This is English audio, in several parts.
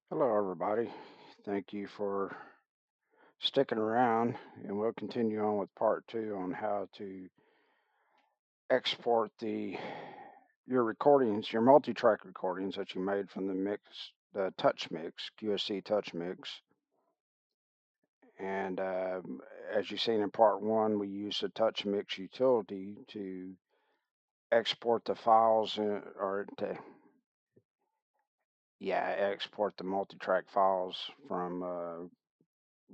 Hello, everybody. Thank you for sticking around, and we'll continue on with part two on how to export your recordings, your multi-track recordings that you made from the Touchmix, QSC Touchmix. And as you've seen in part one, we use the Touchmix utility to export the files export the multi-track files from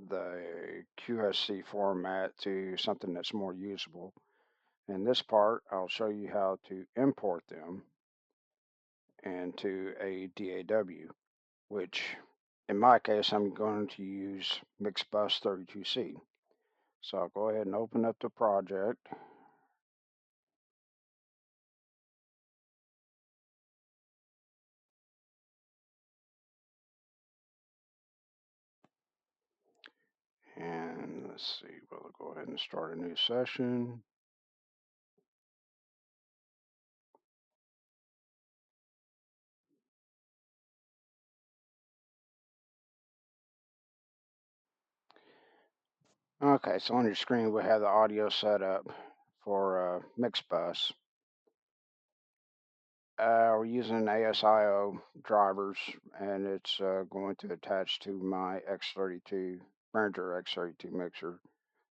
the QSC format to something that's more usable. In this part, I'll show you how to import them into a DAW, which in my case, I'm going to use MixBus 32C. So I'll go ahead and open up the project. And let's see, we'll go ahead and start a new session. Okay, so on your screen, we have the audio set up for MixBus. We're using ASIO drivers, and it's going to attach to my X32 Behringer X32 mixer.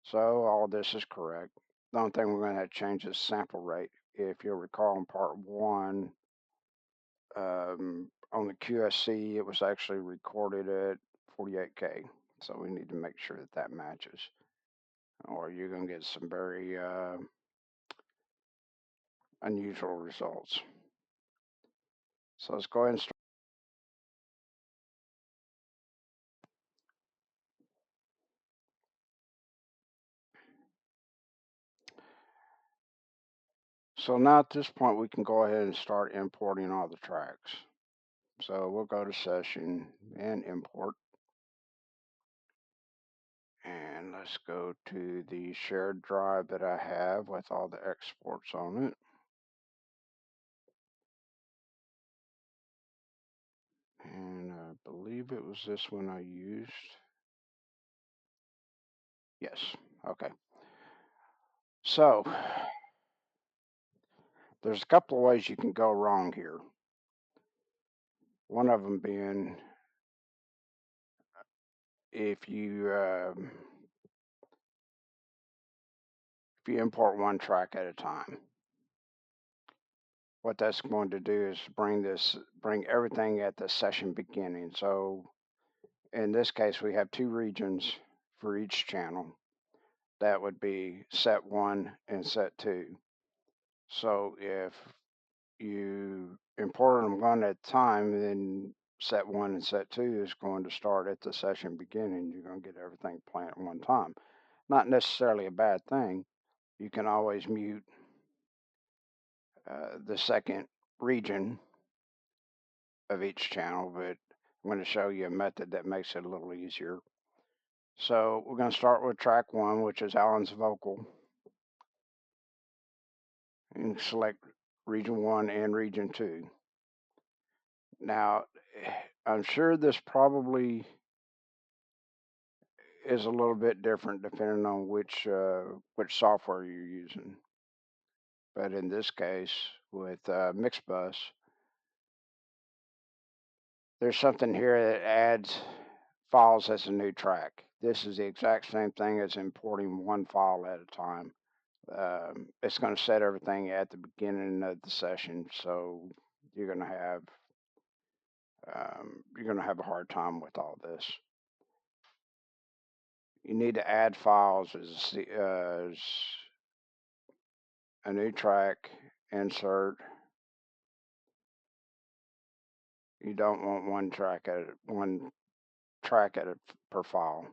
So all this is correct. The only thing we're going to have to change is sample rate. If you'll recall in part one, on the QSC, it was actually recorded at 48K. So we need to make sure that that matches, or you're going to get some very unusual results. So let's go ahead and start. So now at this point, we can go ahead and start importing all the tracks. So we'll go to session and import. And let's go to the shared drive that I have with all the exports on it. And I believe it was this one I used. Yes, okay. So there's a couple of ways you can go wrong here. One of them being if you import one track at a time. What that's going to do is bring everything at the session beginning. So in this case, we have two regions for each channel. That would be set one and set two. So if you import them one at a time, then set one and set two is going to start at the session beginning. You're going to get everything playing at one time. Not necessarily a bad thing. You can always mute the second region of each channel, but I'm going to show you a method that makes it a little easier. So we're going to start with track one, which is Alan's vocal. And select region one and region two. Now, I'm sure this probably is a little bit different depending on which software you're using. But in this case, with MixBus, there's something here that adds files as a new track. This is the exact same thing as importing one file at a time. It's going to set everything at the beginning of the session, so you're going to have a hard time with all this. You need to add files as a new track, insert. You don't want one track at per file.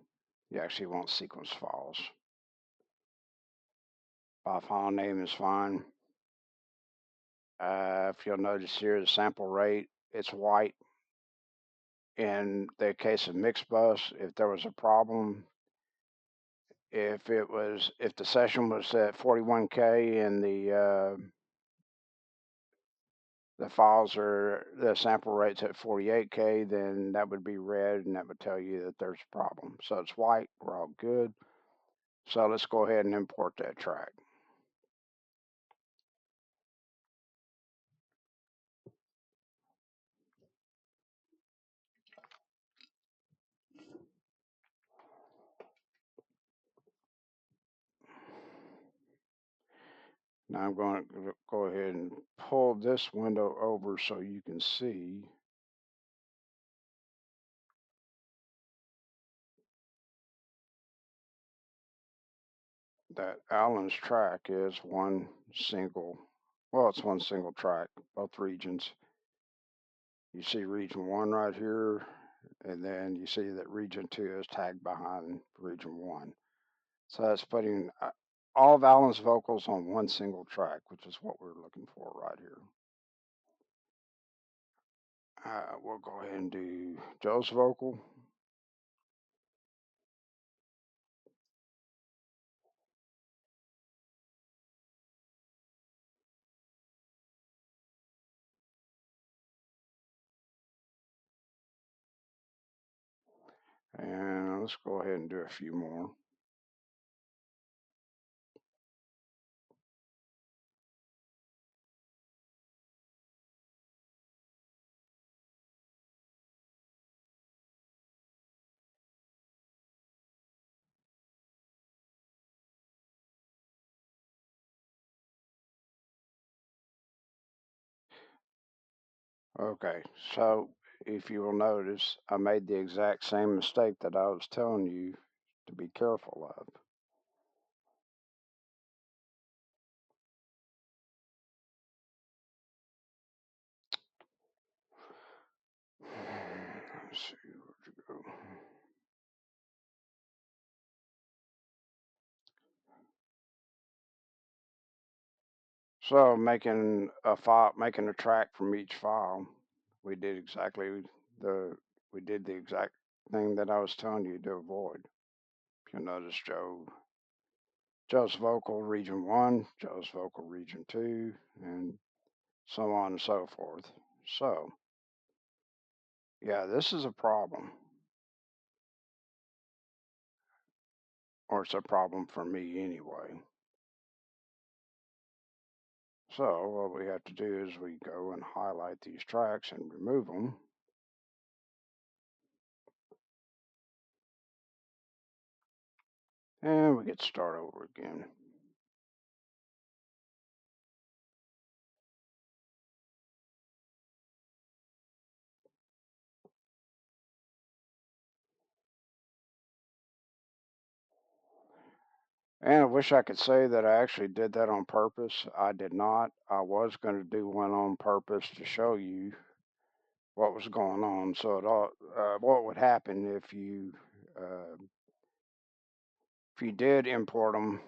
You actually want sequence files. File name is fine. If you'll notice here, the sample rate, it's white. In the case of MixBus, if there was a problem, if the session was at 41K and the the sample rate's at 48K, then that would be red and that would tell you that there's a problem. So it's white, we're all good. So let's go ahead and import that track. Now I'm going to go ahead and pull this window over so you can see that Alan's track is it's one single track, both regions. You see region 1 right here, and then you see that region 2 is tagged behind region 1. So that's putting all of Alan's vocals on one single track, which is what we're looking for right here. We'll go ahead and do Joe's vocal. And let's go ahead and do a few more. Okay, so if you will notice, I made the exact same mistake that I was telling you to be careful of. Let's see, where'd you go? So making a track from each file, we did the exact thing that I was telling you to avoid. If you notice, Joe's vocal region 1, Joe's vocal region 2, and so on and so forth. So, yeah, this is a problem, or it's a problem for me anyway. So what we have to do is we go and highlight these tracks and remove them. And we get start over again. And I wish I could say that I actually did that on purpose. I did not. I was going to do one on purpose to show you what was going on. So what would happen if you did import them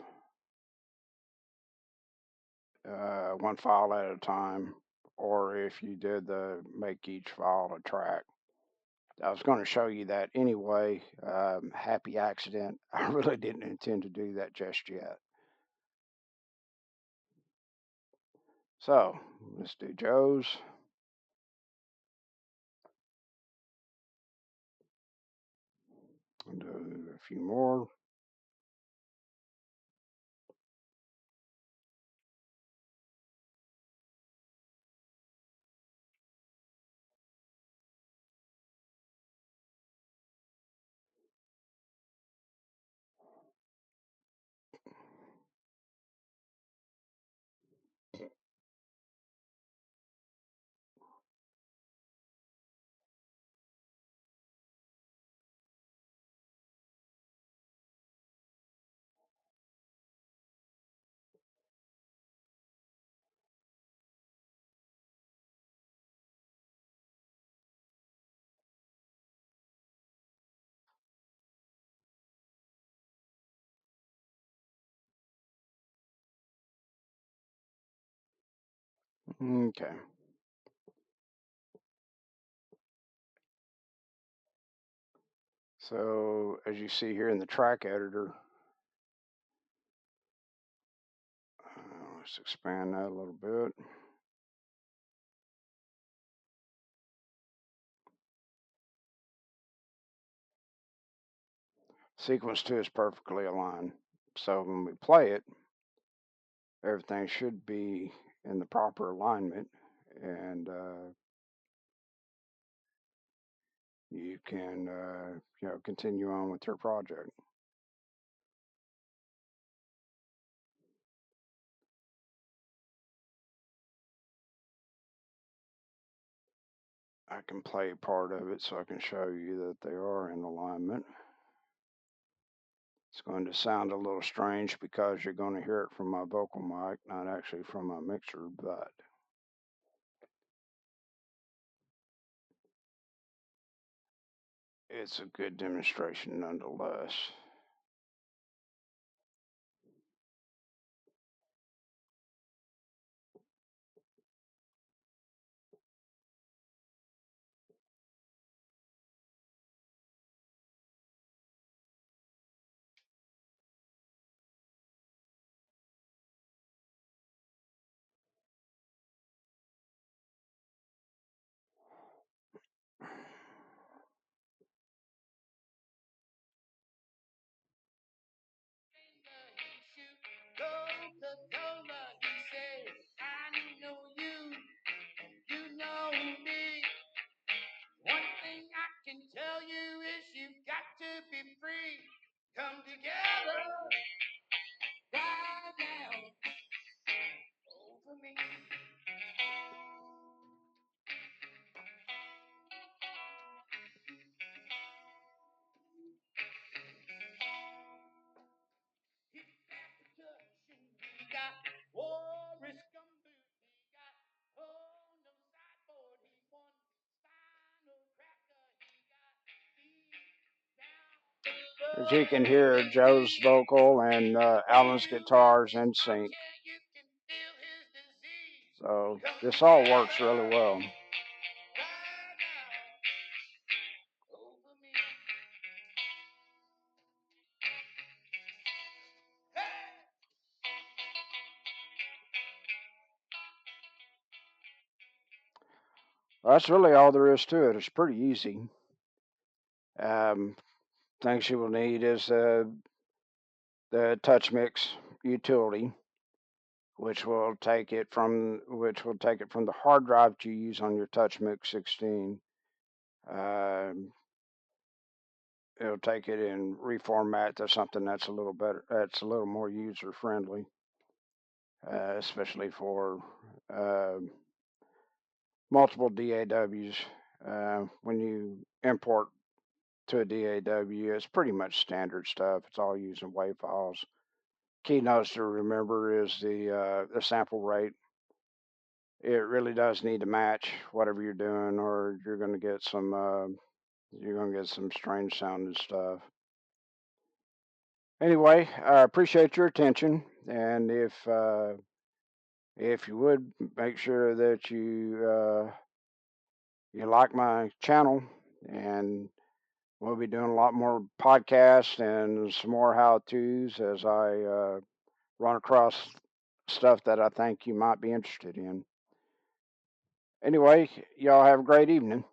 one file at a time, or if you did the make each file a track. I was going to show you that anyway. Happy accident. I really didn't intend to do that just yet. So let's do Joe's. And do a few more. Okay. So as you see here in the track editor, let's expand that a little bit. Sequence 2 is perfectly aligned. So when we play it, everything should be in the proper alignment, and you can continue on with your project. I can play part of it so I can show you that they are in alignment. It's going to sound a little strange because you're going to hear it from my vocal mic, not actually from my mixer, but it's a good demonstration nonetheless. As you can hear, Joe's vocal and Alan's guitars in sync. So this all works really well. Well, that's really all there is to it. It's pretty easy. Things you will need is the Touchmix utility, which will take it from the hard drive that you use on your Touchmix 16. It'll take it and reformat to something that's a little better, that's a little more user friendly, especially for multiple DAWs. When you import to a DAW, it's pretty much standard stuff. It's all using WAV files. Key notes to remember is the sample rate. It really does need to match whatever you're doing, or you're going to get some strange sounding stuff. Anyway, I appreciate your attention, and if you would make sure that you like my channel, and we'll be doing a lot more podcasts and some more how-tos as I run across stuff that I think you might be interested in. Anyway, y'all have a great evening.